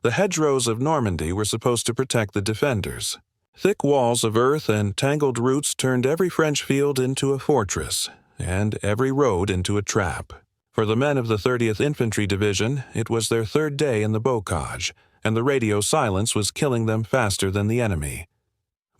The hedgerows of Normandy were supposed to protect the defenders. Thick walls of earth and tangled roots turned every French field into a fortress, and every road into a trap. For the men of the 30th Infantry Division, it was their third day in the bocage, and the radio silence was killing them faster than the enemy.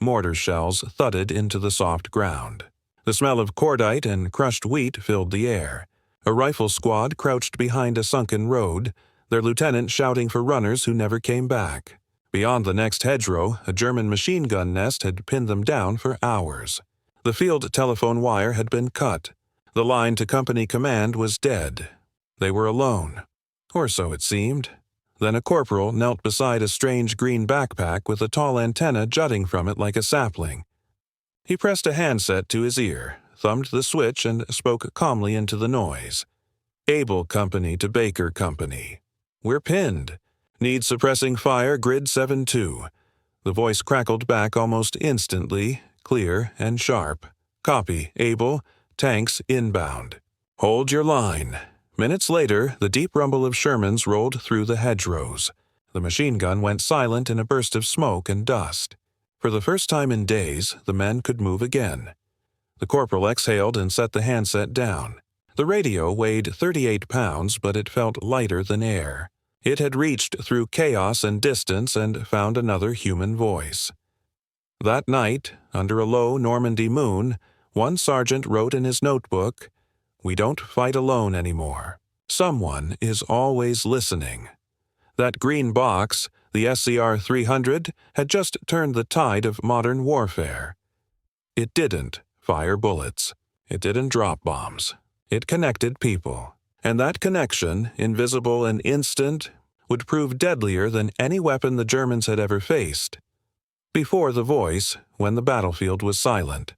Mortar shells thudded into the soft ground. The smell of cordite and crushed wheat filled the air. A rifle squad crouched behind a sunken road, their lieutenant shouting for runners who never came back. Beyond the next hedgerow, a German machine gun nest had pinned them down for hours. The field telephone wire had been cut. The line to company command was dead. They were alone. Or so it seemed. Then a corporal knelt beside a strange green backpack with a tall antenna jutting from it like a sapling. He pressed a handset to his ear, thumbed the switch, and spoke calmly into the noise. Able Company to Baker Company. We're pinned. Need suppressing fire, grid 7-2. The voice crackled back almost instantly, clear and sharp. Copy, Able. Tanks inbound. Hold your line. Minutes later, the deep rumble of Shermans rolled through the hedgerows. The machine gun went silent in a burst of smoke and dust. For the first time in days, the men could move again. The corporal exhaled and set the handset down. The radio weighed 38 pounds, but it felt lighter than air. It had reached through chaos and distance and found another human voice. That night, under a low Normandy moon, one sergeant wrote in his notebook, "We don't fight alone anymore. Someone is always listening." That green box, the SCR-300, had just turned the tide of modern warfare. It didn't fire bullets. It didn't drop bombs. It connected people. And that connection, invisible and instant, would prove deadlier than any weapon the Germans had ever faced. Before the voice, when the battlefield was silent.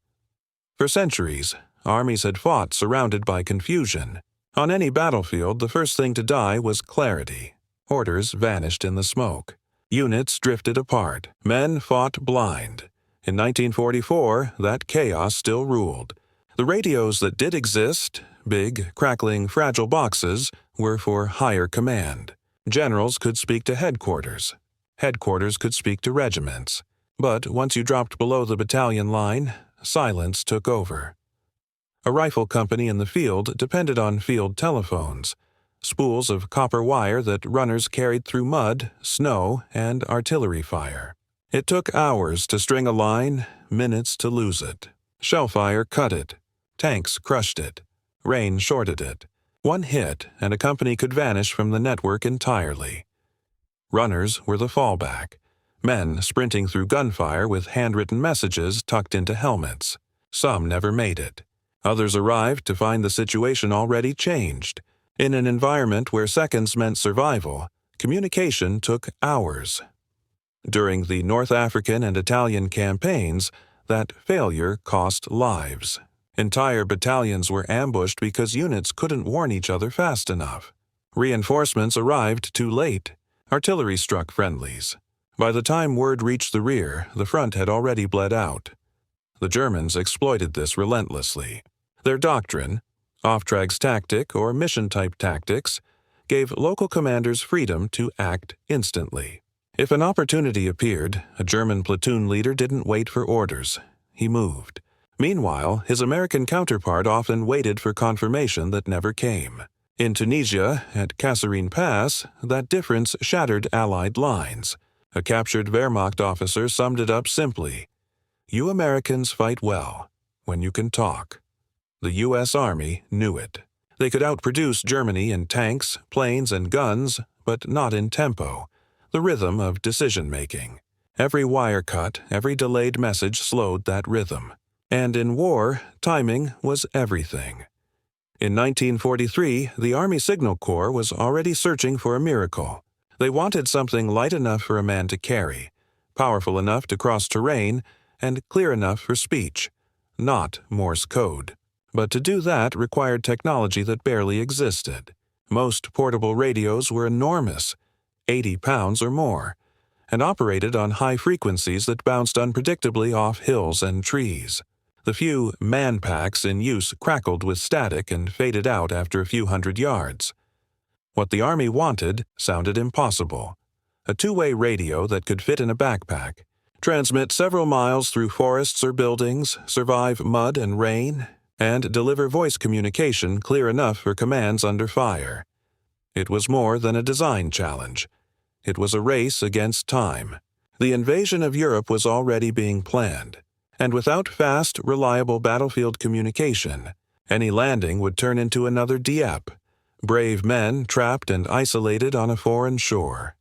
For centuries, armies had fought surrounded by confusion. On any battlefield, the first thing to die was clarity. Orders vanished in the smoke. Units drifted apart. Men fought blind. In 1944, that chaos still ruled. The radios that did exist, big, crackling, fragile boxes, were for higher command. Generals could speak to headquarters. Headquarters could speak to regiments. But once you dropped below the battalion line, silence took over. A rifle company in the field depended on field telephones, spools of copper wire that runners carried through mud, snow, and artillery fire. It took hours to string a line, minutes to lose it. Shellfire cut it. Tanks crushed it. Rain shorted it. One hit, and a company could vanish from the network entirely. Runners were the fallback. Men sprinting through gunfire with handwritten messages tucked into helmets. Some never made it. Others arrived to find the situation already changed. In an environment where seconds meant survival, communication took hours. During the North African and Italian campaigns, that failure cost lives. Entire battalions were ambushed because units couldn't warn each other fast enough. Reinforcements arrived too late. Artillery struck friendlies. By the time word reached the rear, the front had already bled out. The Germans exploited this relentlessly. Their doctrine, Auftrags tactic or mission-type tactics, gave local commanders freedom to act instantly. If an opportunity appeared, a German platoon leader didn't wait for orders. He moved. Meanwhile, his American counterpart often waited for confirmation that never came. In Tunisia, at Kasserine Pass, that difference shattered Allied lines. A captured Wehrmacht officer summed it up simply. "You Americans fight well, when you can talk." The U.S. Army knew it. They could outproduce Germany in tanks, planes, and guns, but not in tempo, the rhythm of decision-making. Every wire cut, every delayed message slowed that rhythm. And in war, timing was everything. In 1943, the Army Signal Corps was already searching for a miracle. They wanted something light enough for a man to carry, powerful enough to cross terrain, and clear enough for speech. Not Morse code. But to do that required technology that barely existed. Most portable radios were enormous, 80 pounds or more, and operated on high frequencies that bounced unpredictably off hills and trees. The few man packs in use crackled with static and faded out after a few hundred yards. What the Army wanted sounded impossible. a two-way radio that could fit in a backpack, transmit several miles through forests or buildings, survive mud and rain, and deliver voice communication clear enough for commands under fire. It was more than a design challenge. It was a race against time. The invasion of Europe was already being planned, and without fast, reliable battlefield communication, any landing would turn into another Dieppe, brave men trapped and isolated on a foreign shore.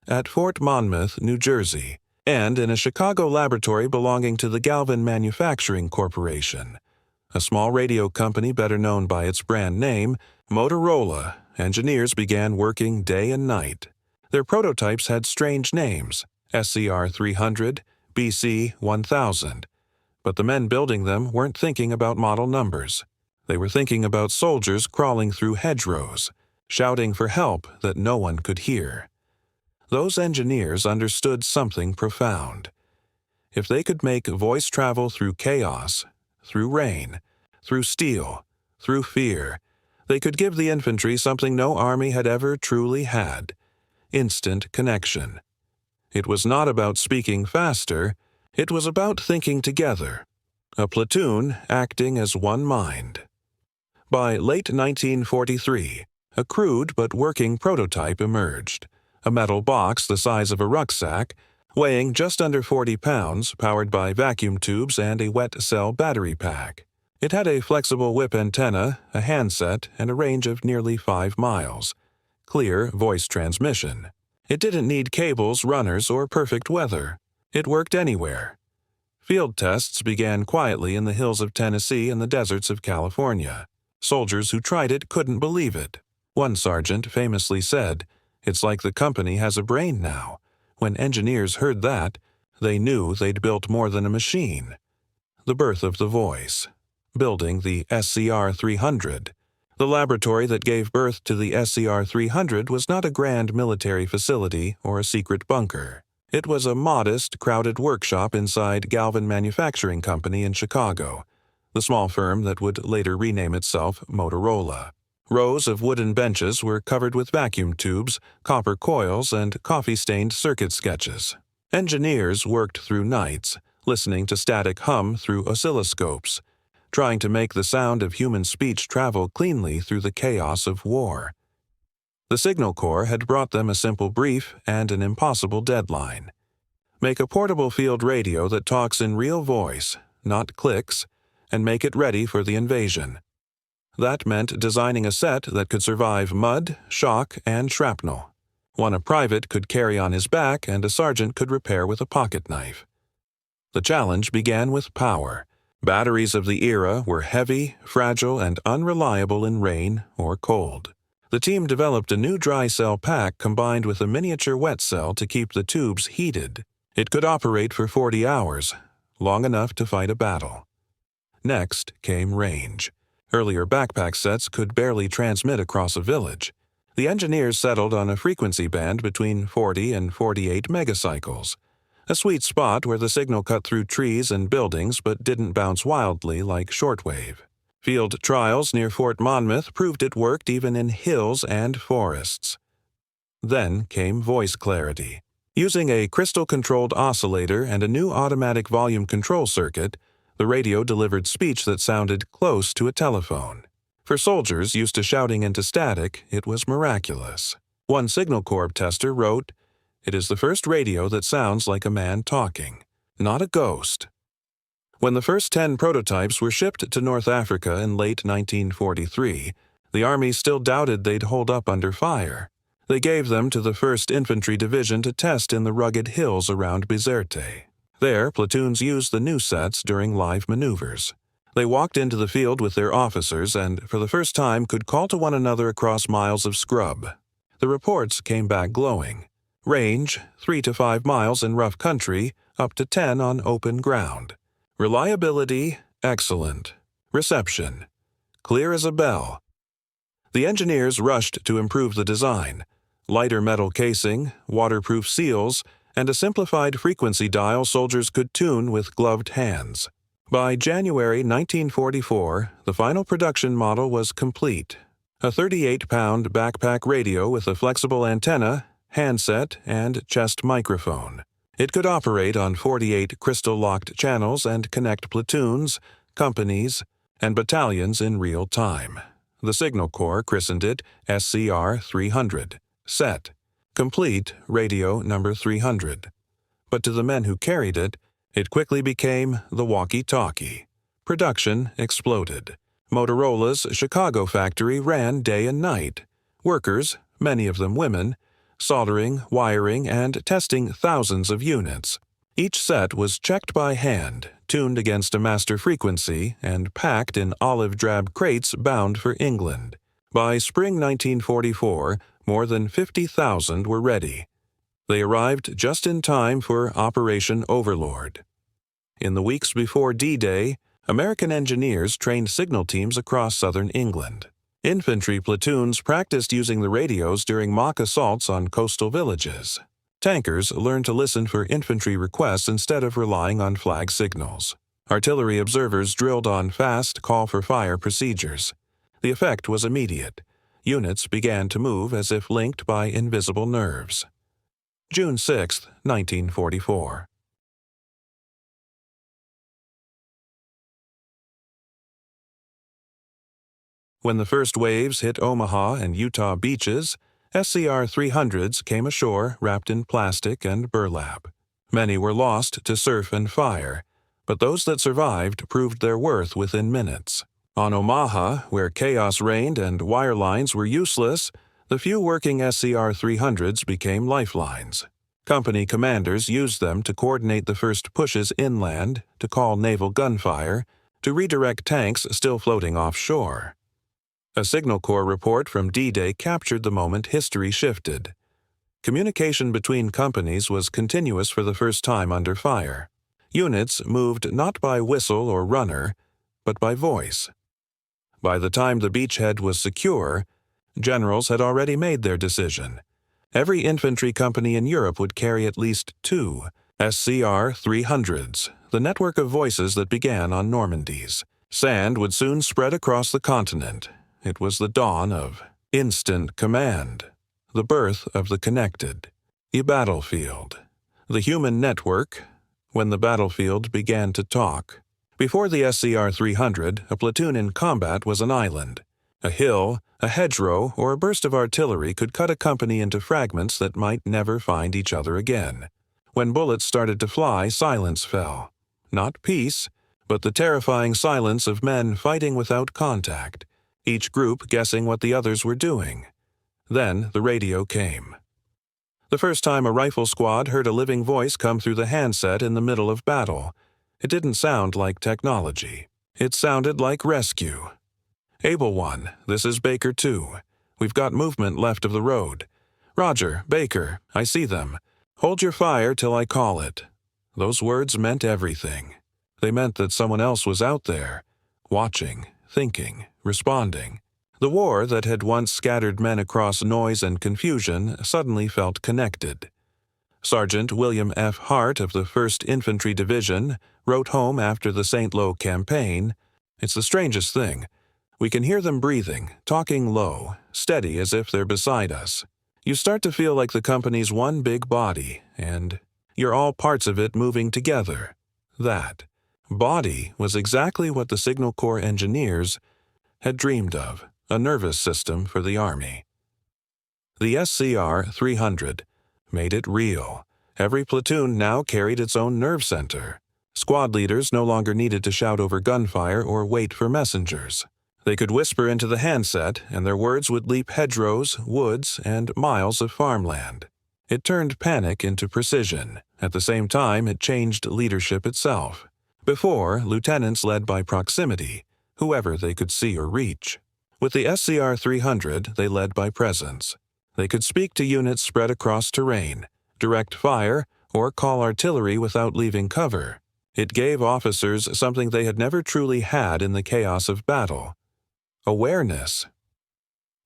At Fort Monmouth, New Jersey, and in a Chicago laboratory belonging to the Galvin Manufacturing Corporation, a small radio company better known by its brand name, Motorola, engineers began working day and night. Their prototypes had strange names, SCR-300, BC-1000, but the men building them weren't thinking about model numbers. They were thinking about soldiers crawling through hedgerows, shouting for help that no one could hear. Those engineers understood something profound. If they could make voice travel through chaos, through rain, through steel, through fear, they could give the infantry something no army had ever truly had: instant connection. It was not about speaking faster, it was about thinking together, a platoon acting as one mind. By late 1943, a crude but working prototype emerged, a metal box the size of a rucksack, weighing just under 40 pounds, powered by vacuum tubes and a wet cell battery pack. It had a flexible whip antenna, a handset, and a range of nearly 5 miles. Clear voice transmission. It didn't need cables, runners, or perfect weather. It worked anywhere. Field tests began quietly in the hills of Tennessee and the deserts of California. Soldiers who tried it couldn't believe it. One sergeant famously said, "It's like the company has a brain now." When engineers heard that, they knew they'd built more than a machine. The birth of the voice. Building the SCR-300. The laboratory that gave birth to the SCR-300 was not a grand military facility or a secret bunker. It was a modest, crowded workshop inside Galvin Manufacturing Company in Chicago, the small firm that would later rename itself Motorola. Rows of wooden benches were covered with vacuum tubes, copper coils, and coffee-stained circuit sketches. Engineers worked through nights, listening to static hum through oscilloscopes, trying to make the sound of human speech travel cleanly through the chaos of war. The Signal Corps had brought them a simple brief and an impossible deadline. Make a portable field radio that talks in real voice, not clicks, and make it ready for the invasion. That meant designing a set that could survive mud, shock, and shrapnel. One a private could carry on his back and a sergeant could repair with a pocket knife. The challenge began with power. Batteries of the era were heavy, fragile, and unreliable in rain or cold. The team developed a new dry cell pack combined with a miniature wet cell to keep the tubes heated. It could operate for 40 hours, long enough to fight a battle. Next came range. Earlier backpack sets could barely transmit across a village. The engineers settled on a frequency band between 40 and 48 megacycles, a sweet spot where the signal cut through trees and buildings but didn't bounce wildly like shortwave. Field trials near Fort Monmouth proved it worked even in hills and forests. Then came voice clarity. Using a crystal-controlled oscillator and a new automatic volume control circuit, the radio delivered speech that sounded close to a telephone. For soldiers used to shouting into static, it was miraculous. One Signal Corps tester wrote, "It is the first radio that sounds like a man talking, not a ghost." When the first 10 prototypes were shipped to North Africa in late 1943, the Army still doubted they'd hold up under fire. They gave them to the 1st Infantry Division to test in the rugged hills around Bizerte. There, platoons used the new sets during live maneuvers. They walked into the field with their officers and, for the first time, could call to one another across miles of scrub. The reports came back glowing. Range, 3 to 5 miles in rough country, up to 10 on open ground. Reliability, excellent. Reception, clear as a bell. The engineers rushed to improve the design. Lighter metal casing, waterproof seals, and a simplified frequency dial soldiers could tune with gloved hands. By January 1944, the final production model was complete. A 38-pound backpack radio with a flexible antenna, handset, and chest microphone. It could operate on 48 crystal-locked channels and connect platoons, companies, and battalions in real time. The Signal Corps christened it SCR-300, set, complete radio number 300. But to the men who carried it, it quickly became the walkie-talkie. Production exploded. Motorola's Chicago factory ran day and night. Workers, many of them women, soldering, wiring, and testing thousands of units. Each set was checked by hand, tuned against a master frequency, and packed in olive-drab crates bound for England. By spring 1944, more than 50,000 were ready. They arrived just in time for Operation Overlord. In the weeks before D-Day, American engineers trained signal teams across southern England. Infantry platoons practiced using the radios during mock assaults on coastal villages. Tankers learned to listen for infantry requests instead of relying on flag signals. Artillery observers drilled on fast call-for-fire procedures. The effect was immediate. Units began to move as if linked by invisible nerves. June 6, 1944. When the first waves hit Omaha and Utah beaches, SCR-300s came ashore wrapped in plastic and burlap. Many were lost to surf and fire, but those that survived proved their worth within minutes. On Omaha, where chaos reigned and wire lines were useless, the few working SCR-300s became lifelines. Company commanders used them to coordinate the first pushes inland, to call naval gunfire, to redirect tanks still floating offshore. A Signal Corps report from D-Day captured the moment history shifted. Communication between companies was continuous for the first time under fire. Units moved not by whistle or runner, but by voice. By the time the beachhead was secure, generals had already made their decision. Every infantry company in Europe would carry at least 2 SCR-300s, the network of voices that began on Normandy's. Sand would soon spread across the continent. It was the dawn of instant command, the birth of the connected, the battlefield, the human network, when the battlefield began to talk. Before the SCR-300, a platoon in combat was an island. A hill, a hedgerow, or a burst of artillery could cut a company into fragments that might never find each other again. When bullets started to fly, silence fell. Not peace, but the terrifying silence of men fighting without contact, each group guessing what the others were doing. Then the radio came. The first time a rifle squad heard a living voice come through the handset in the middle of battle, it didn't sound like technology. It sounded like rescue. Able 1, this is Baker 2. We've got movement left of the road. Roger, Baker, I see them. Hold your fire till I call it. Those words meant everything. They meant that someone else was out there, watching, thinking, responding. The war that had once scattered men across noise and confusion suddenly felt connected. Sergeant William F. Hart of the 1st Infantry Division wrote home after the St. Lo campaign, "It's the strangest thing. We can hear them breathing, talking low, steady as if they're beside us. You start to feel like the company's one big body, and you're all parts of it moving together." That body was exactly what the Signal Corps engineers had dreamed of, a nervous system for the Army. The SCR-300 made it real. Every platoon now carried its own nerve center. Squad leaders no longer needed to shout over gunfire or wait for messengers. They could whisper into the handset, and their words would leap hedgerows, woods, and miles of farmland. It turned panic into precision. At the same time, it changed leadership itself. Before, lieutenants led by proximity, whoever they could see or reach. With the SCR-300, they led by presence. They could speak to units spread across terrain, direct fire, or call artillery without leaving cover. It gave officers something they had never truly had in the chaos of battle: awareness.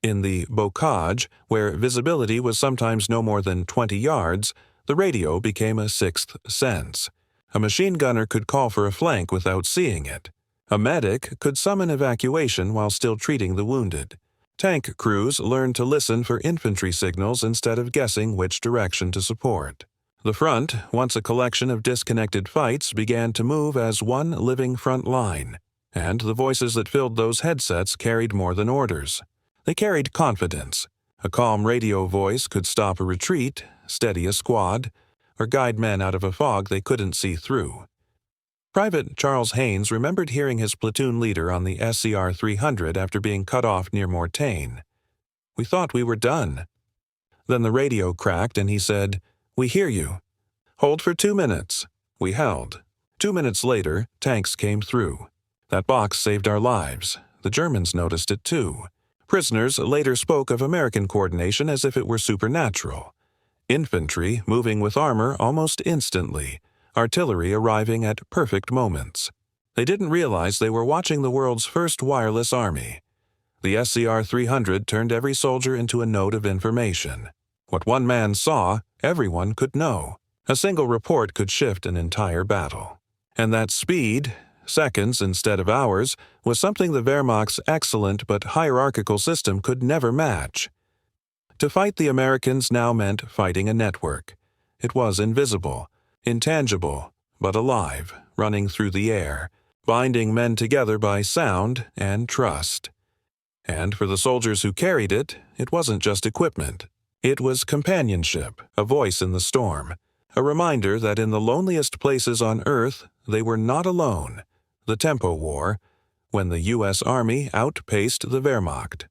In the bocage, where visibility was sometimes no more than 20 yards, the radio became a sixth sense. A machine gunner could call for a flank without seeing it. A medic could summon evacuation while still treating the wounded. Tank crews learned to listen for infantry signals instead of guessing which direction to support. The front, once a collection of disconnected fights, began to move as one living front line, and the voices that filled those headsets carried more than orders. They carried confidence. A calm radio voice could stop a retreat, steady a squad, or guide men out of a fog they couldn't see through. Private Charles Haynes remembered hearing his platoon leader on the SCR-300 after being cut off near Mortain. "We thought we were done." Then the radio cracked and he said, "We hear you. Hold for 2 minutes." We held. 2 minutes later, tanks came through. That box saved our lives. The Germans noticed it too. Prisoners later spoke of American coordination as if it were supernatural. Infantry moving with armor almost instantly, artillery arriving at perfect moments. They didn't realize they were watching the world's first wireless army. The SCR-300 turned every soldier into a node of information. What one man saw, everyone could know. A single report could shift an entire battle. And that speed, seconds instead of hours, was something the Wehrmacht's excellent but hierarchical system could never match. To fight the Americans now meant fighting a network. It was invisible, intangible, but alive, running through the air, binding men together by sound and trust. And for the soldiers who carried it, it wasn't just equipment. It was companionship, a voice in the storm, a reminder that in the loneliest places on Earth, they were not alone. The Tempo War, when the U.S. Army outpaced the Wehrmacht.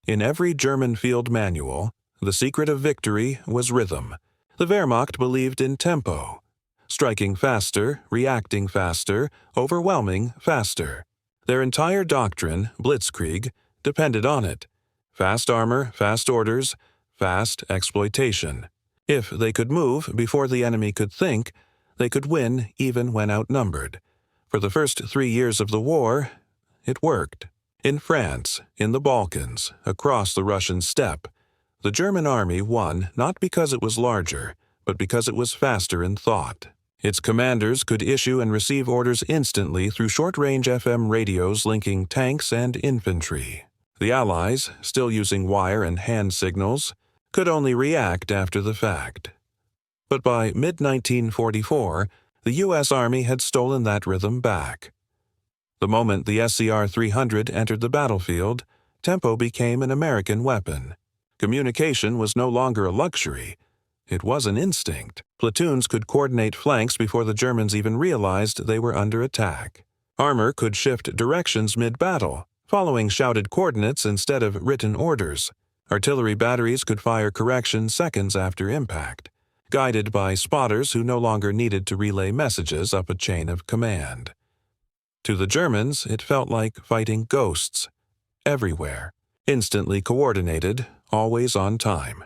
In every German field manual, the secret of victory was rhythm. The Wehrmacht believed in tempo, striking faster, reacting faster, overwhelming faster. Their entire doctrine, Blitzkrieg, depended on it. Fast armor, fast orders, fast exploitation. If they could move before the enemy could think, they could win even when outnumbered. For the first 3 years of the war, it worked. In France, in the Balkans, across the Russian steppe, the German army won not because it was larger, but because it was faster in thought. Its commanders could issue and receive orders instantly through short-range FM radios linking tanks and infantry. The Allies, still using wire and hand signals, could only react after the fact. But by mid-1944, the U.S. Army had stolen that rhythm back. The moment the SCR-300 entered the battlefield, tempo became an American weapon. Communication was no longer a luxury. It was an instinct. Platoons could coordinate flanks before the Germans even realized they were under attack. Armor could shift directions mid-battle, following shouted coordinates instead of written orders. Artillery batteries could fire corrections seconds after impact, guided by spotters who no longer needed to relay messages up a chain of command. To the Germans, it felt like fighting ghosts. Everywhere. Instantly coordinated, always on time.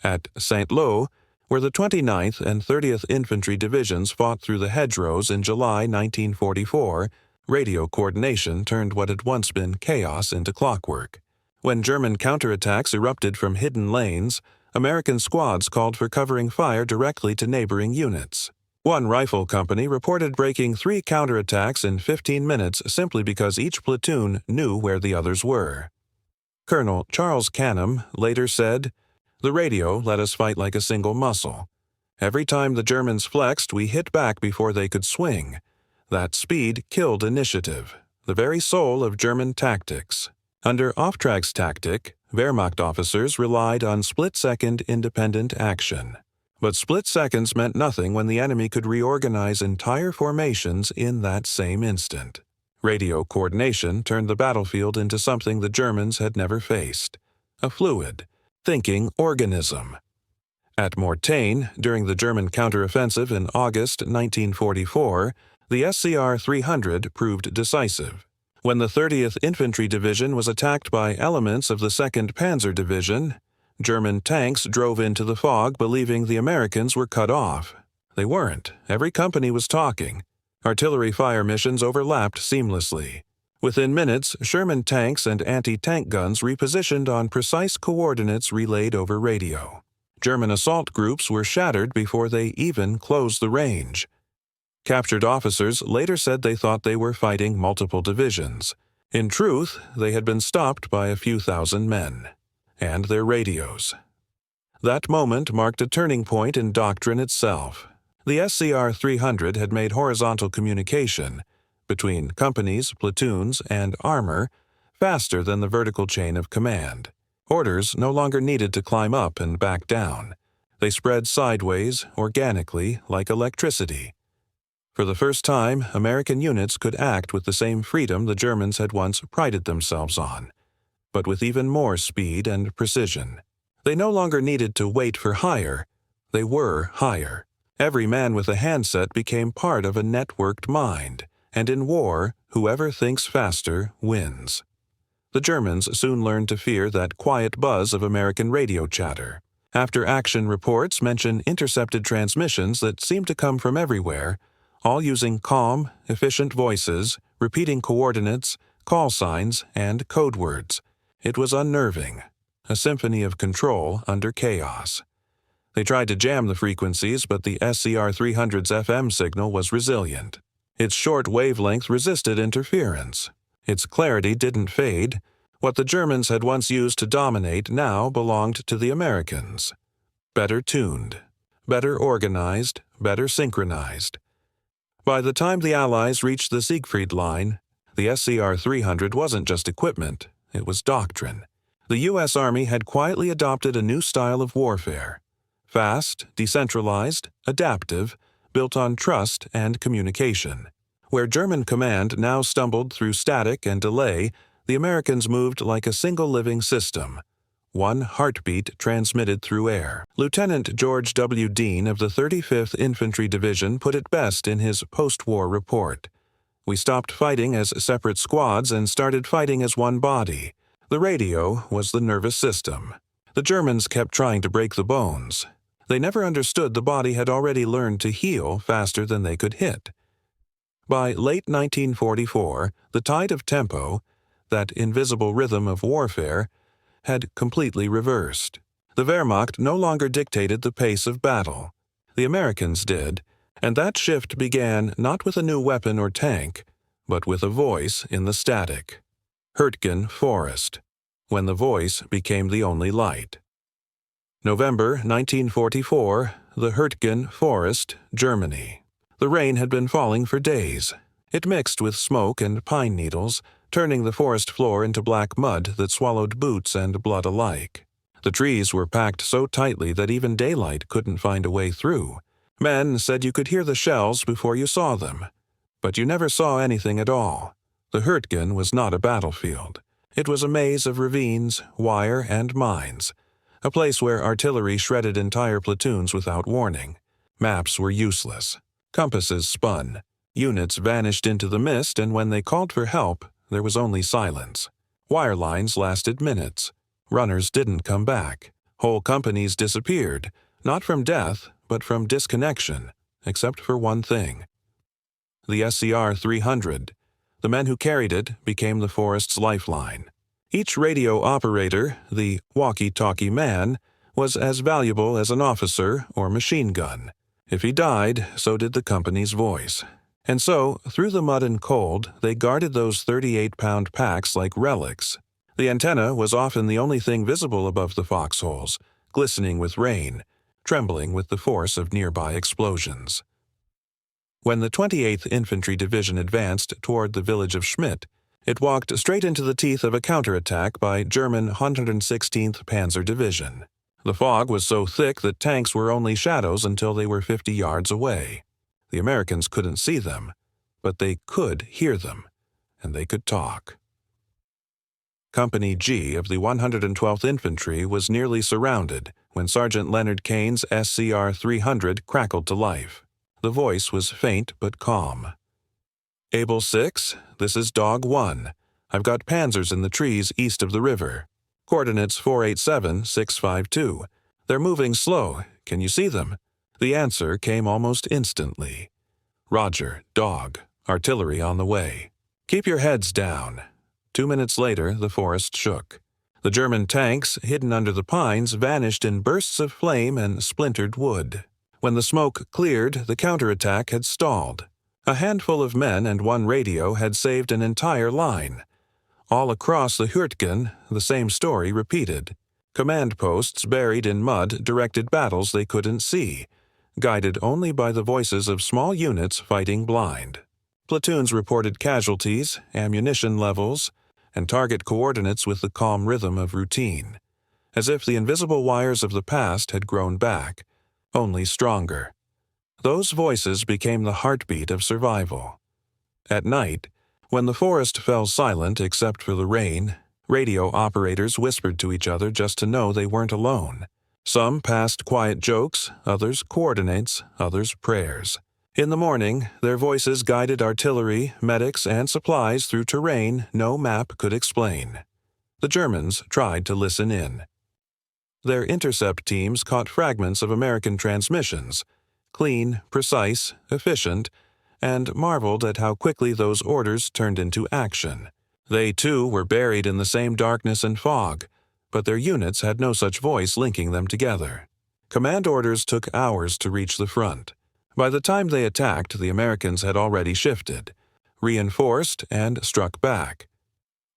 At Saint-Lô, where the 29th and 30th Infantry Divisions fought through the hedgerows in July 1944, radio coordination turned what had once been chaos into clockwork. When German counterattacks erupted from hidden lanes, American squads called for covering fire directly to neighboring units. One rifle company reported breaking 3 counterattacks in 15 minutes simply because each platoon knew where the others were. Colonel Charles Canham later said, "The radio let us fight like a single muscle. Every time the Germans flexed, we hit back before they could swing. That speed killed initiative, the very soul of German tactics." Under Auftragstaktik, tactic, Wehrmacht officers relied on split-second independent action. But split seconds meant nothing when the enemy could reorganize entire formations in that same instant. Radio coordination turned the battlefield into something the Germans had never faced, a fluid, thinking organism. At Mortain, during the German counteroffensive in August 1944, the SCR-300 proved decisive. When the 30th Infantry Division was attacked by elements of the 2nd Panzer Division, German tanks drove into the fog believing the Americans were cut off. They weren't. Every company was talking. Artillery fire missions overlapped seamlessly. Within minutes, Sherman tanks and anti-tank guns repositioned on precise coordinates relayed over radio. German assault groups were shattered before they even closed the range. Captured officers later said they thought they were fighting multiple divisions. In truth, they had been stopped by a few thousand men, and their radios. That moment marked a turning point in doctrine itself. The SCR-300 had made horizontal communication between companies, platoons, and armor faster than the vertical chain of command. Orders no longer needed to climb up and back down. They spread sideways, organically, like electricity. For the first time, American units could act with the same freedom the Germans had once prided themselves on, but with even more speed and precision. They no longer needed to wait for hire. They were hire. Every man with a handset became part of a networked mind, and in war, whoever thinks faster wins. The Germans soon learned to fear that quiet buzz of American radio chatter. After-action reports mention intercepted transmissions that seemed to come from everywhere, all using calm, efficient voices, repeating coordinates, call signs, and code words. It was unnerving, a symphony of control under chaos. They tried to jam the frequencies, but the SCR-300's FM signal was resilient. Its short wavelength resisted interference. Its clarity didn't fade. What the Germans had once used to dominate now belonged to the Americans. Better tuned, better organized, better synchronized. By the time the Allies reached the Siegfried Line, the SCR-300 wasn't just equipment, it was doctrine. The U.S. Army had quietly adopted a new style of warfare. Fast, decentralized, adaptive, built on trust and communication. Where German command now stumbled through static and delay, the Americans moved like a single living system. One heartbeat transmitted through air. Lieutenant George W. Dean of the 35th Infantry Division put it best in his post-war report. We stopped fighting as separate squads and started fighting as one body. The radio was the nervous system. The Germans kept trying to break the bones. They never understood the body had already learned to heal faster than they could hit. By late 1944, the tide of tempo, that invisible rhythm of warfare, had completely reversed. The Wehrmacht no longer dictated the pace of battle. The Americans did, and that shift began not with a new weapon or tank, but with a voice in the static. Hurtgen Forest, when the voice became the only light. November 1944, the Hurtgen Forest, Germany. The rain had been falling for days. It mixed with smoke and pine needles, turning the forest floor into black mud that swallowed boots and blood alike. The trees were packed so tightly that even daylight couldn't find a way through. Men said you could hear the shells before you saw them, but you never saw anything at all. The Hurtgen was not a battlefield. It was a maze of ravines, wire, and mines, a place where artillery shredded entire platoons without warning. Maps were useless. Compasses spun. Units vanished into the mist, and when they called for help, there was only silence. Wire lines lasted minutes. Runners didn't come back. Whole companies disappeared, not from death, but from disconnection, except for one thing. The SCR-300. The men who carried it became the forest's lifeline. Each radio operator, the walkie-talkie man, was as valuable as an officer or machine gun. If he died, so did the company's voice. And so, through the mud and cold, they guarded those 38-pound packs like relics. The antenna was often the only thing visible above the foxholes, glistening with rain, trembling with the force of nearby explosions. When the 28th Infantry Division advanced toward the village of Schmidt, it walked straight into the teeth of a counterattack by German 116th Panzer Division. The fog was so thick that tanks were only shadows until they were 50 yards away. The Americans couldn't see them, but they could hear them, and they could talk. Company G of the 112th Infantry was nearly surrounded when Sergeant Leonard Kane's SCR-300 crackled to life. The voice was faint but calm. Able 6, this is Dog 1. I've got panzers in the trees east of the river. Coordinates 487-652. They're moving slow. Can you see them? The answer came almost instantly. Roger, Dog. Artillery on the way. Keep your heads down. 2 minutes later, the forest shook. The German tanks, hidden under the pines, vanished in bursts of flame and splintered wood. When the smoke cleared, the counterattack had stalled. A handful of men and one radio had saved an entire line. All across the Hürtgen, the same story repeated. Command posts buried in mud directed battles they couldn't see, guided only by the voices of small units fighting blind. Platoons reported casualties, ammunition levels, and target coordinates with the calm rhythm of routine, as if the invisible wires of the past had grown back, only stronger. Those voices became the heartbeat of survival. At night, when the forest fell silent except for the rain, radio operators whispered to each other just to know they weren't alone. Some passed quiet jokes, others coordinates, others prayers. In the morning, their voices guided artillery, medics, and supplies through terrain no map could explain. The Germans tried to listen in. Their intercept teams caught fragments of American transmissions, clean, precise, efficient, and marveled at how quickly those orders turned into action. They, too, were buried in the same darkness and fog, but their units had no such voice linking them together. Command orders took hours to reach the front. By the time they attacked, the Americans had already shifted, reinforced, and struck back.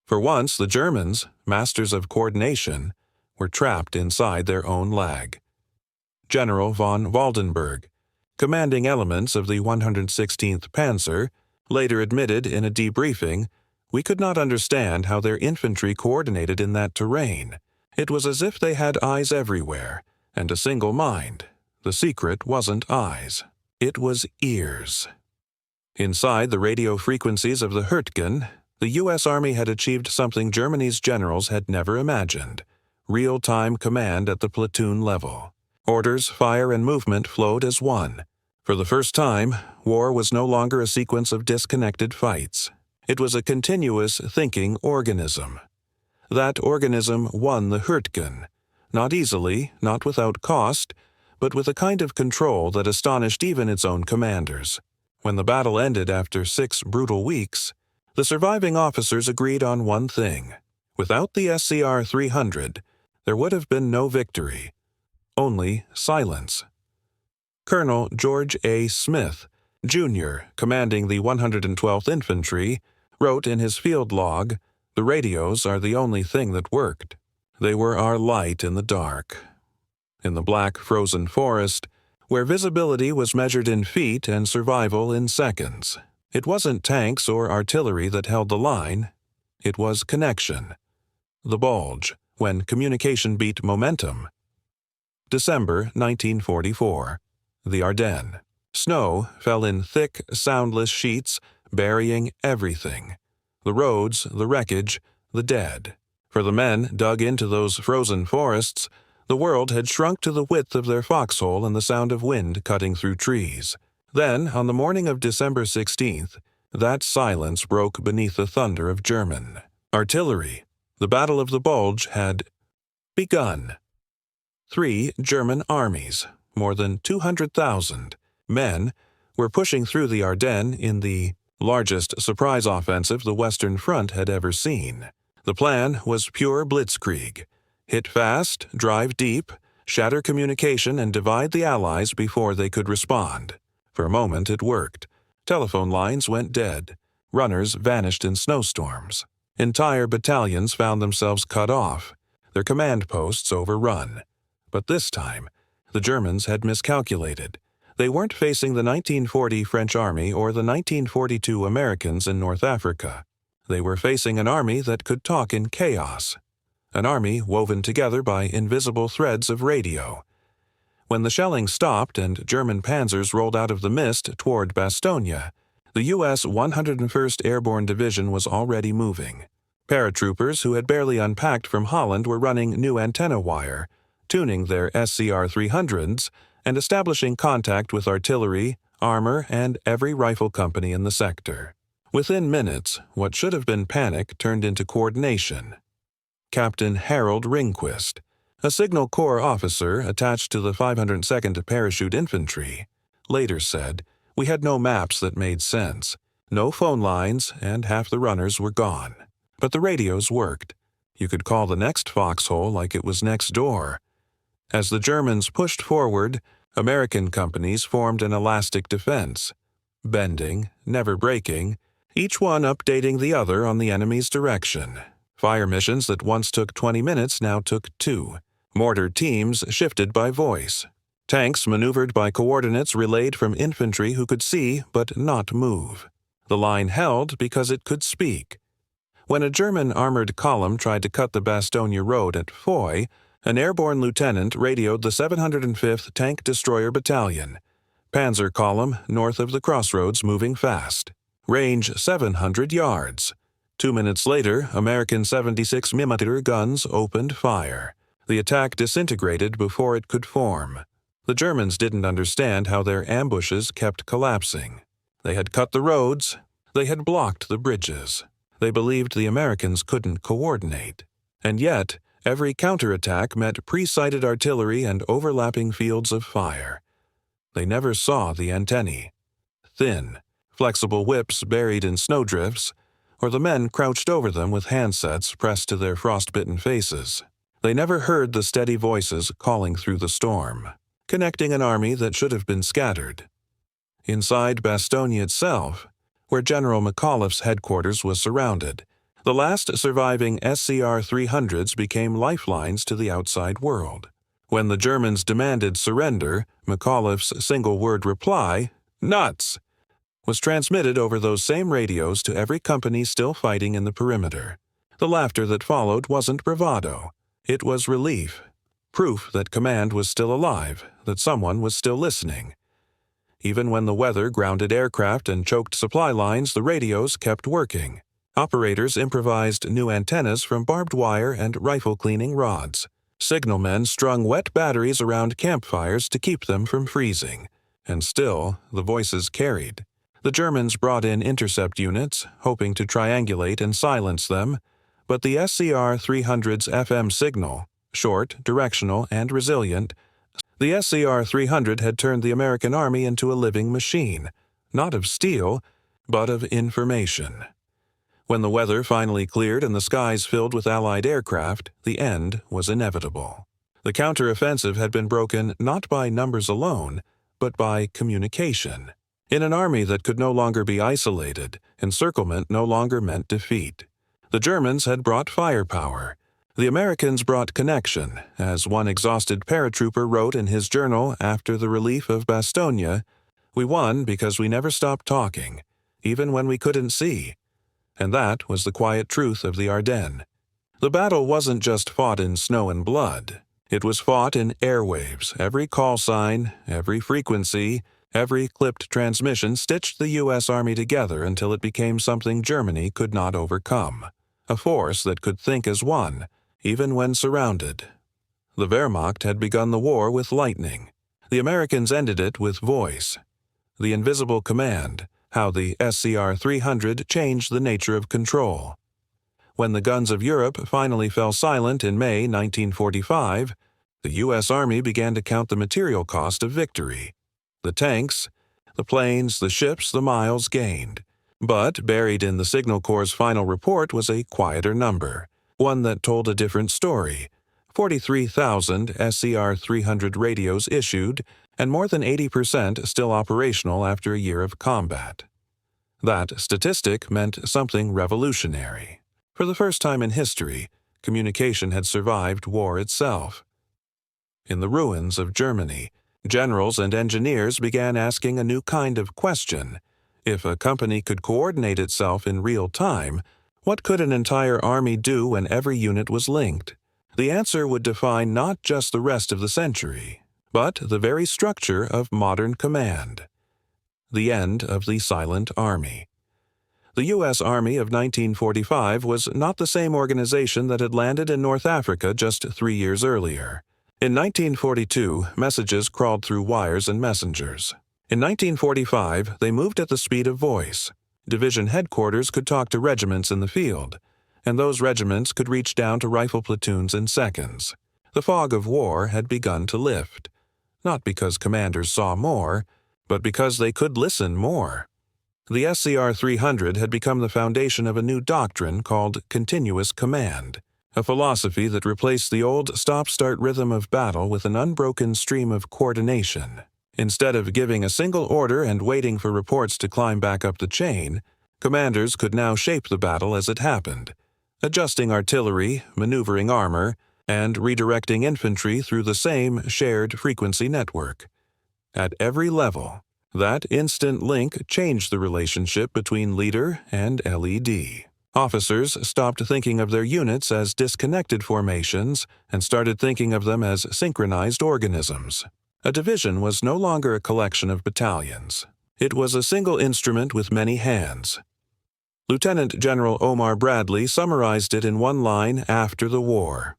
For once, the Germans, masters of coordination, were trapped inside their own lag. General von Waldenberg, commanding elements of the 116th Panzer, later admitted in a debriefing, "We could not understand how their infantry coordinated in that terrain. It was as if they had eyes everywhere, and a single mind. The secret wasn't eyes. It was ears." Inside the radio frequencies of the Hürtgen, the U.S. Army had achieved something Germany's generals had never imagined: real-time command at the platoon level. Orders, fire, and movement flowed as one. For the first time, war was no longer a sequence of disconnected fights. It was a continuous, thinking organism. That organism won the Hürtgen, not easily, not without cost, but with a kind of control that astonished even its own commanders. When the battle ended after 6 brutal weeks, the surviving officers agreed on one thing. Without the SCR-300, there would have been no victory, only silence. Colonel George A. Smith, Jr., commanding the 112th Infantry, wrote in his field log, "The radios are the only thing that worked. They were our light in the dark." In the black, frozen forest, where visibility was measured in feet and survival in seconds, it wasn't tanks or artillery that held the line. It was connection. The bulge, when communication beat momentum. December 1944. The Ardennes. Snow fell in thick, soundless sheets, burying everything. The roads, the wreckage, the dead. For the men dug into those frozen forests, the world had shrunk to the width of their foxhole and the sound of wind cutting through trees. Then, on the morning of December 16th, that silence broke beneath the thunder of German artillery. The Battle of the Bulge had begun. 3 German armies, more than 200,000 men, were pushing through the Ardennes in the largest surprise offensive the Western Front had ever seen. The plan was pure blitzkrieg. Hit fast, drive deep, shatter communication, and divide the Allies before they could respond. For a moment it worked. Telephone lines went dead. Runners vanished in snowstorms. Entire battalions found themselves cut off, their command posts overrun. But this time, the Germans had miscalculated. They weren't facing the 1940 French Army or the 1942 Americans in North Africa. They were facing an army that could talk in chaos. An army woven together by invisible threads of radio. When the shelling stopped and German panzers rolled out of the mist toward Bastogne, the U.S. 101st Airborne Division was already moving. Paratroopers who had barely unpacked from Holland were running new antenna wire, tuning their SCR-300s, and establishing contact with artillery, armor, and every rifle company in the sector. Within minutes, what should have been panic turned into coordination. Captain Harold Ringquist, a Signal Corps officer attached to the 502nd Parachute Infantry, later said, "We had no maps that made sense, no phone lines, and half the runners were gone. But the radios worked. You could call the next foxhole like it was next door." As the Germans pushed forward, American companies formed an elastic defense, bending, never breaking, each one updating the other on the enemy's direction. Fire missions that once took 20 minutes now took 2. Mortar teams shifted by voice. Tanks maneuvered by coordinates relayed from infantry who could see but not move. The line held because it could speak. When a German armored column tried to cut the Bastogne Road at Foy, an airborne lieutenant radioed the 705th Tank Destroyer Battalion. Panzer column north of the crossroads moving fast. Range 700 yards. 2 minutes later, American 76 mm guns opened fire. The attack disintegrated before it could form. The Germans didn't understand how their ambushes kept collapsing. They had cut the roads. They had blocked the bridges. They believed the Americans couldn't coordinate. And yet, every counterattack met pre-sighted artillery and overlapping fields of fire. They never saw the antennae. Thin, flexible whips buried in snowdrifts, or the men crouched over them with handsets pressed to their frostbitten faces. They never heard the steady voices calling through the storm, connecting an army that should have been scattered. Inside Bastogne itself, where General McAuliffe's headquarters was surrounded, the last surviving SCR-300s became lifelines to the outside world. When the Germans demanded surrender, McAuliffe's single-word reply, "Nuts!" was transmitted over those same radios to every company still fighting in the perimeter. The laughter that followed wasn't bravado. It was relief, proof that command was still alive, that someone was still listening. Even when the weather grounded aircraft and choked supply lines, the radios kept working. Operators improvised new antennas from barbed wire and rifle-cleaning rods. Signalmen strung wet batteries around campfires to keep them from freezing. And still, the voices carried. The Germans brought in intercept units, hoping to triangulate and silence them, but the SCR-300's FM signal, short, directional, and resilient, the SCR-300 had turned the American Army into a living machine, not of steel, but of information. When the weather finally cleared and the skies filled with Allied aircraft, the end was inevitable. The counteroffensive had been broken not by numbers alone, but by communication. In an army that could no longer be isolated, encirclement no longer meant defeat. The Germans had brought firepower. The Americans brought connection, as one exhausted paratrooper wrote in his journal after the relief of Bastogne, "We won because we never stopped talking, even when we couldn't see." And that was the quiet truth of the Ardennes. The battle wasn't just fought in snow and blood. It was fought in airwaves. Every call sign, every frequency, every clipped transmission stitched the U.S. Army together until it became something Germany could not overcome. A force that could think as one, even when surrounded. The Wehrmacht had begun the war with lightning. The Americans ended it with voice. The invisible command, how the SCR-300 changed the nature of control. When the guns of Europe finally fell silent in May 1945, the U.S. Army began to count the material cost of victory. The tanks, the planes, the ships, the miles gained. But buried in the Signal Corps' final report was a quieter number, one that told a different story. 43,000 SCR-300 radios issued, and more than 80% still operational after a year of combat. That statistic meant something revolutionary. For the first time in history, communication had survived war itself. In the ruins of Germany, generals and engineers began asking a new kind of question. If a company could coordinate itself in real time, what could an entire army do when every unit was linked? The answer would define not just the rest of the century, but the very structure of modern command. The end of the silent army. The U.S. Army of 1945 was not the same organization that had landed in North Africa just 3 years earlier. In 1942, messages crawled through wires and messengers. In 1945, they moved at the speed of voice. Division headquarters could talk to regiments in the field, and those regiments could reach down to rifle platoons in seconds. The fog of war had begun to lift, not because commanders saw more, but because they could listen more. The SCR-300 had become the foundation of a new doctrine called continuous command, a philosophy that replaced the old stop-start rhythm of battle with an unbroken stream of coordination. Instead of giving a single order and waiting for reports to climb back up the chain, Commanders could now shape the battle as it happened, adjusting artillery, maneuvering armor, and redirecting infantry through the same shared frequency network. At every level, that instant link changed the relationship between leader and LED. Officers stopped thinking of their units as disconnected formations and started thinking of them as synchronized organisms. A division was no longer a collection of battalions. It was a single instrument with many hands. Lieutenant General Omar Bradley summarized it in one line after the war.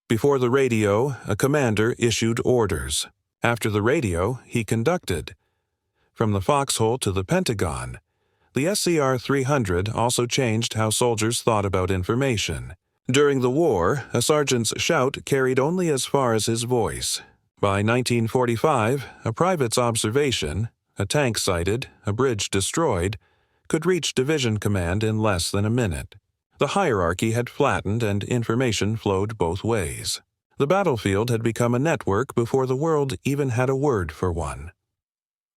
Before the radio, a commander issued orders. After the radio, he conducted. From the foxhole to the Pentagon, the SCR-300 also changed how soldiers thought about information. During the war, a sergeant's shout carried only as far as his voice. By 1945, a private's observation, a tank sighted, a bridge destroyed, could reach division command in less than a minute. The hierarchy had flattened and information flowed both ways. The battlefield had become a network before the world even had a word for one.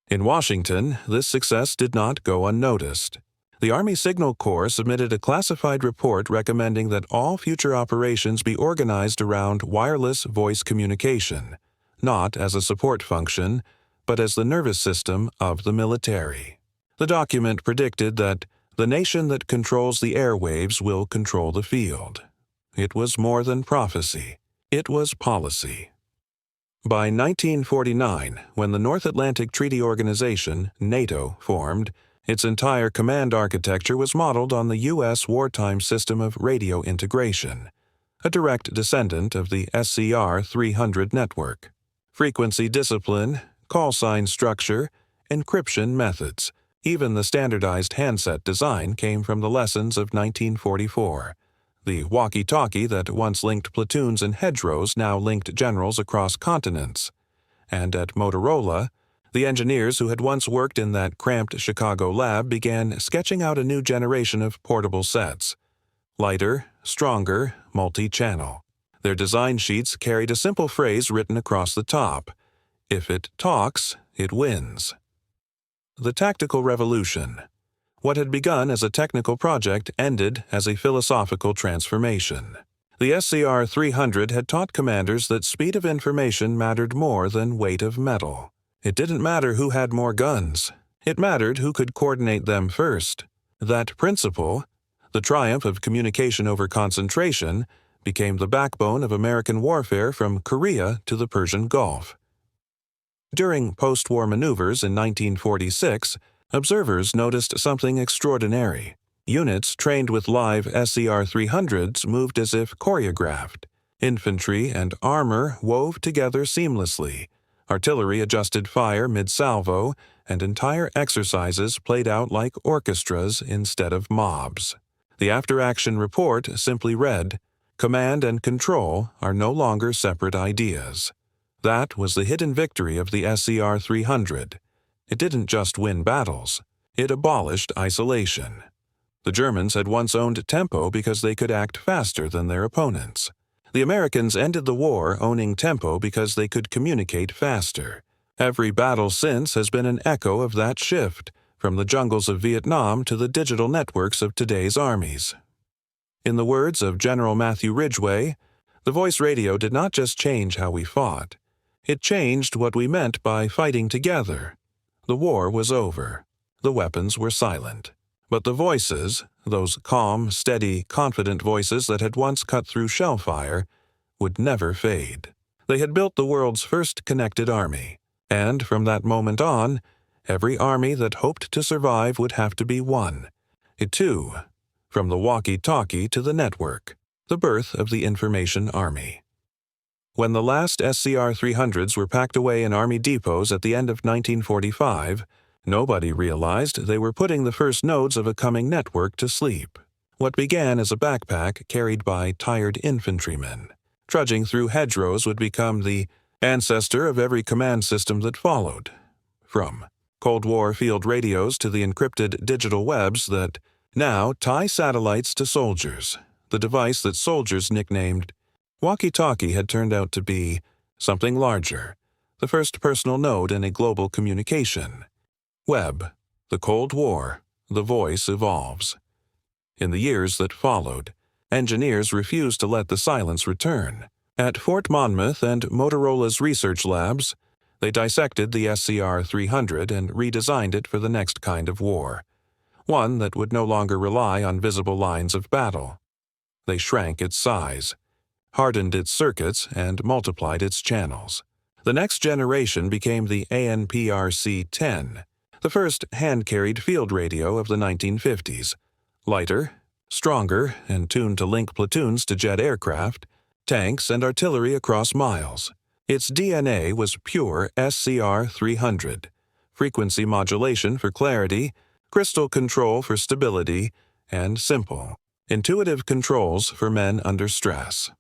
In Washington, this success did not go unnoticed. The Army Signal Corps submitted a classified report recommending that all future operations be organized around wireless voice communication, not as a support function, but as the nervous system of the military. The document predicted that the nation that controls the airwaves will control the field. It was more than prophecy. It was policy. By 1949, when the North Atlantic Treaty Organization, NATO, formed, its entire command architecture was modeled on the U.S. wartime system of radio integration, a direct descendant of the SCR-300 network. Frequency discipline, call sign structure, encryption methods, even the standardized handset design came from the lessons of 1944. The walkie-talkie that once linked platoons in hedgerows now linked generals across continents. And at Motorola, the engineers who had once worked in that cramped Chicago lab began sketching out a new generation of portable sets. Lighter, stronger, multi-channel. Their design sheets carried a simple phrase written across the top: "If it talks, it wins." The tactical revolution. What had begun as a technical project ended as a philosophical transformation. The SCR-300 had taught commanders that speed of information mattered more than weight of metal. It didn't matter who had more guns. It mattered who could coordinate them first. That principle, the triumph of communication over concentration, became the backbone of American warfare from Korea to the Persian Gulf. During post-war maneuvers in 1946, observers noticed something extraordinary. Units trained with live SCR-300s moved as if choreographed. Infantry and armor wove together seamlessly. Artillery adjusted fire mid-salvo, and entire exercises played out like orchestras instead of mobs. The after-action report simply read, "Command and control are no longer separate ideas." That was the hidden victory of the SCR-300. It didn't just win battles. It abolished isolation. The Germans had once owned tempo because they could act faster than their opponents. The Americans ended the war owning tempo because they could communicate faster. Every battle since has been an echo of that shift, from the jungles of Vietnam to the digital networks of today's armies. In the words of General Matthew Ridgway, the voice radio did not just change how we fought. It changed what we meant by fighting together. The war was over. The weapons were silent. But the voices, those calm, steady, confident voices that had once cut through shell fire, would never fade. They had built the world's first connected army. And from that moment on, every army that hoped to survive would have to be one. It too, from the walkie-talkie to the network, the birth of the information army. When the last SCR-300s were packed away in Army depots at the end of 1945, nobody realized they were putting the first nodes of a coming network to sleep. What began as a backpack carried by tired infantrymen, trudging through hedgerows, would become the ancestor of every command system that followed. From Cold War field radios to the encrypted digital webs that now tie satellites to soldiers, the device that soldiers nicknamed walkie-talkie had turned out to be something larger, the first personal node in a global communication. Web, the Cold War, the voice evolves. In the years that followed, engineers refused to let the silence return. At Fort Monmouth and Motorola's research labs, they dissected the SCR-300 and redesigned it for the next kind of war, one that would no longer rely on visible lines of battle. They shrank its size, hardened its circuits, and multiplied its channels. The next generation became the ANPRC-10, the first hand-carried field radio of the 1950s. Lighter, stronger, and tuned to link platoons to jet aircraft, tanks, and artillery across miles. Its DNA was pure SCR-300, frequency modulation for clarity, crystal control for stability, and simple, intuitive controls for men under stress.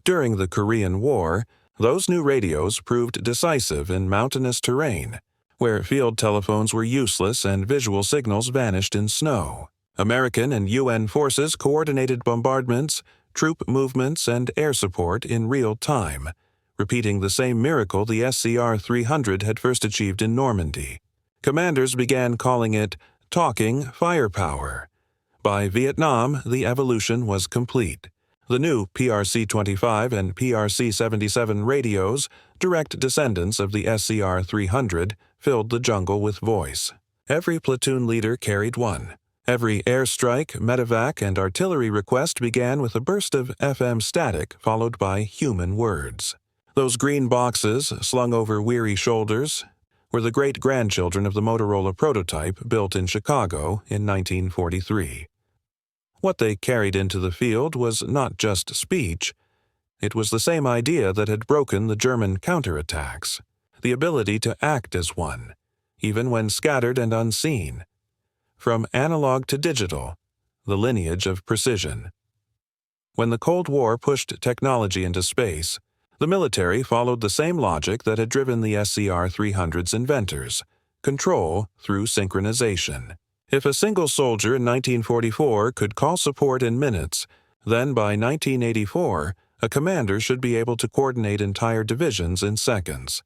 During the Korean War, those new radios proved decisive in mountainous terrain, where field telephones were useless and visual signals vanished in snow. American and UN forces coordinated bombardments, troop movements, and air support in real time, repeating the same miracle the SCR-300 had first achieved in Normandy. Commanders began calling it talking firepower. By Vietnam, the evolution was complete. The new PRC-25 and PRC-77 radios, direct descendants of the SCR-300, filled the jungle with voice. Every platoon leader carried one. Every airstrike, medevac, and artillery request began with a burst of FM static followed by human words. Those green boxes, slung over weary shoulders, were the great-grandchildren of the Motorola prototype built in Chicago in 1943. What they carried into the field was not just speech. It was the same idea that had broken the German counterattacks, the ability to act as one, even when scattered and unseen. From analog to digital, the lineage of precision. When the Cold War pushed technology into space, the military followed the same logic that had driven the SCR-300's inventors: control through synchronization. If a single soldier in 1944 could call support in minutes, then by 1984, a commander should be able to coordinate entire divisions in seconds.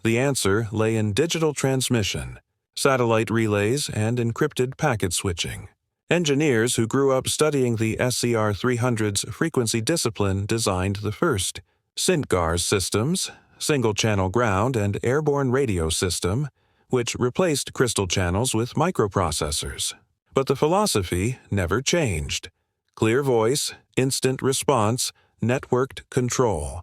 The answer lay in digital transmission, satellite relays, and encrypted packet switching. Engineers who grew up studying the SCR-300's frequency discipline designed the first SCR systems, single-channel ground and airborne radio system, which replaced crystal channels with microprocessors. But the philosophy never changed. Clear voice, instant response, networked control.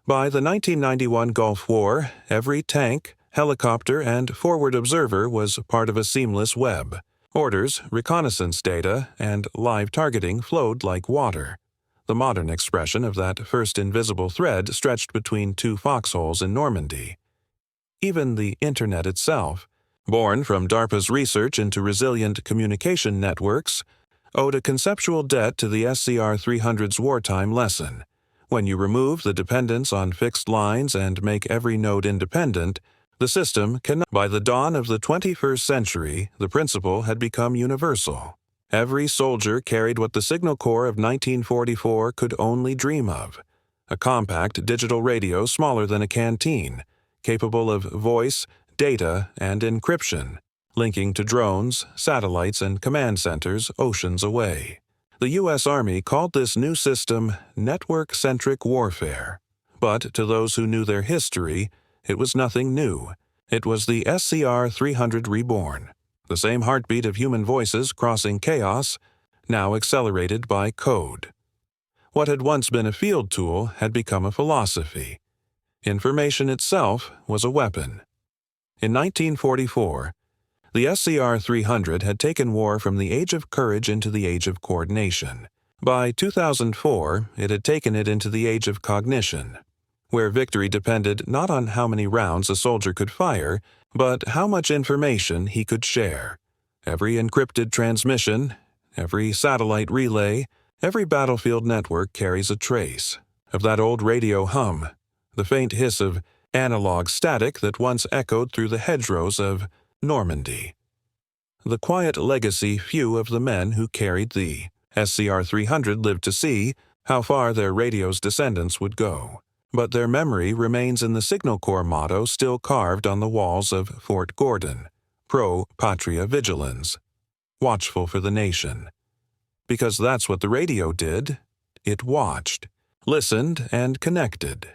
By the 1991 Gulf War, every tank, helicopter, and forward observer was part of a seamless web. Orders, reconnaissance data, and live targeting flowed like water. The modern expression of that first invisible thread stretched between two foxholes in Normandy. Even the Internet itself, born from DARPA's research into resilient communication networks, owed a conceptual debt to the SCR-300's wartime lesson. When you remove the dependence on fixed lines and make every node independent, the system cannot. By the dawn of the 21st century, the principle had become universal. Every soldier carried what the Signal Corps of 1944 could only dream of: a compact digital radio smaller than a canteen, capable of voice, data, and encryption, linking to drones, satellites, and command centers oceans away. The U.S. Army called this new system network-centric warfare. But to those who knew their history, it was nothing new. It was the SCR-300 reborn, the same heartbeat of human voices crossing chaos, now accelerated by code. What had once been a field tool had become a philosophy. Information itself was a weapon. In 1944, the SCR-300 had taken war from the age of courage into the age of coordination. By 2004, it had taken it into the age of cognition, where victory depended not on how many rounds a soldier could fire, but how much information he could share. Every encrypted transmission, every satellite relay, every battlefield network carries a trace of that old radio hum, the faint hiss of analog static that once echoed through the hedgerows of Normandy. The quiet legacy few of the men who carried the SCR-300 lived to see how far their radio's descendants would go. But their memory remains in the Signal Corps motto still carved on the walls of Fort Gordon: pro patria vigilans, watchful for the nation. Because that's what the radio did. It watched, listened, and connected.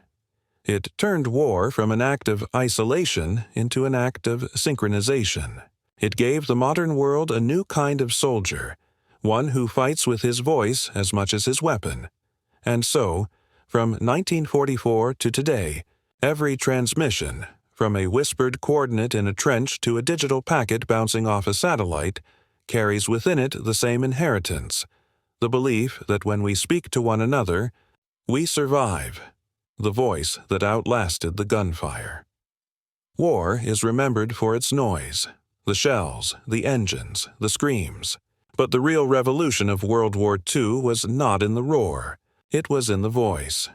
It turned war from an act of isolation into an act of synchronization. It gave the modern world a new kind of soldier, one who fights with his voice as much as his weapon. And so, from 1944 to today, every transmission, from a whispered coordinate in a trench to a digital packet bouncing off a satellite, carries within it the same inheritance, the belief that when we speak to one another, we survive, the voice that outlasted the gunfire. War is remembered for its noise, the shells, the engines, the screams. But the real revolution of World War II was not in the roar. It was in the voice.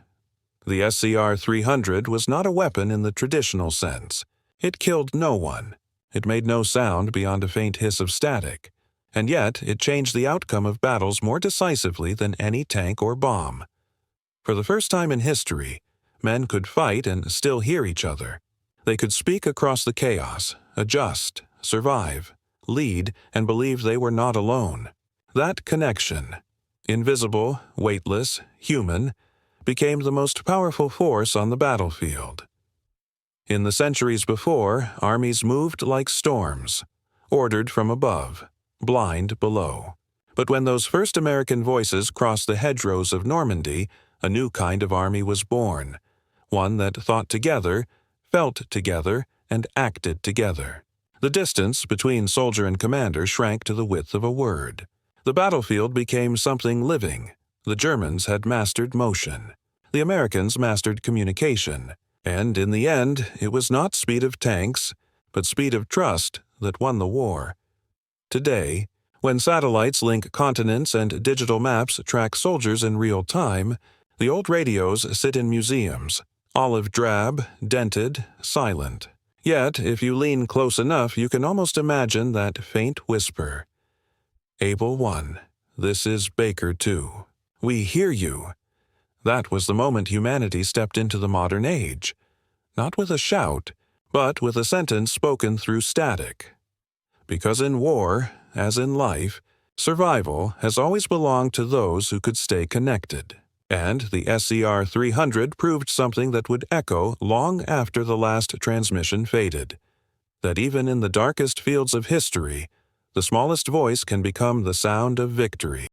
The SCR-300 was not a weapon in the traditional sense. It killed no one. It made no sound beyond a faint hiss of static. And yet it changed the outcome of battles more decisively than any tank or bomb. For the first time in history, men could fight and still hear each other. They could speak across the chaos, adjust, survive, lead, and believe they were not alone. That connection, invisible, weightless, human, became the most powerful force on the battlefield. In the centuries before, armies moved like storms, ordered from above, blind below. But when those first American voices crossed the hedgerows of Normandy, a new kind of army was born, one that thought together, felt together, and acted together. The distance between soldier and commander shrank to the width of a word. The battlefield became something living. The Germans had mastered motion. The Americans mastered communication. And in the end, it was not speed of tanks, but speed of trust that won the war. Today, when satellites link continents and digital maps track soldiers in real time, the old radios sit in museums, olive drab, dented, silent. Yet, if you lean close enough, you can almost imagine that faint whisper. Able 1, this is Baker 2. We hear you. That was the moment humanity stepped into the modern age. Not with a shout, but with a sentence spoken through static. Because in war, as in life, survival has always belonged to those who could stay connected. And the SCR-300 proved something that would echo long after the last transmission faded. That even in the darkest fields of history, the smallest voice can become the sound of victory.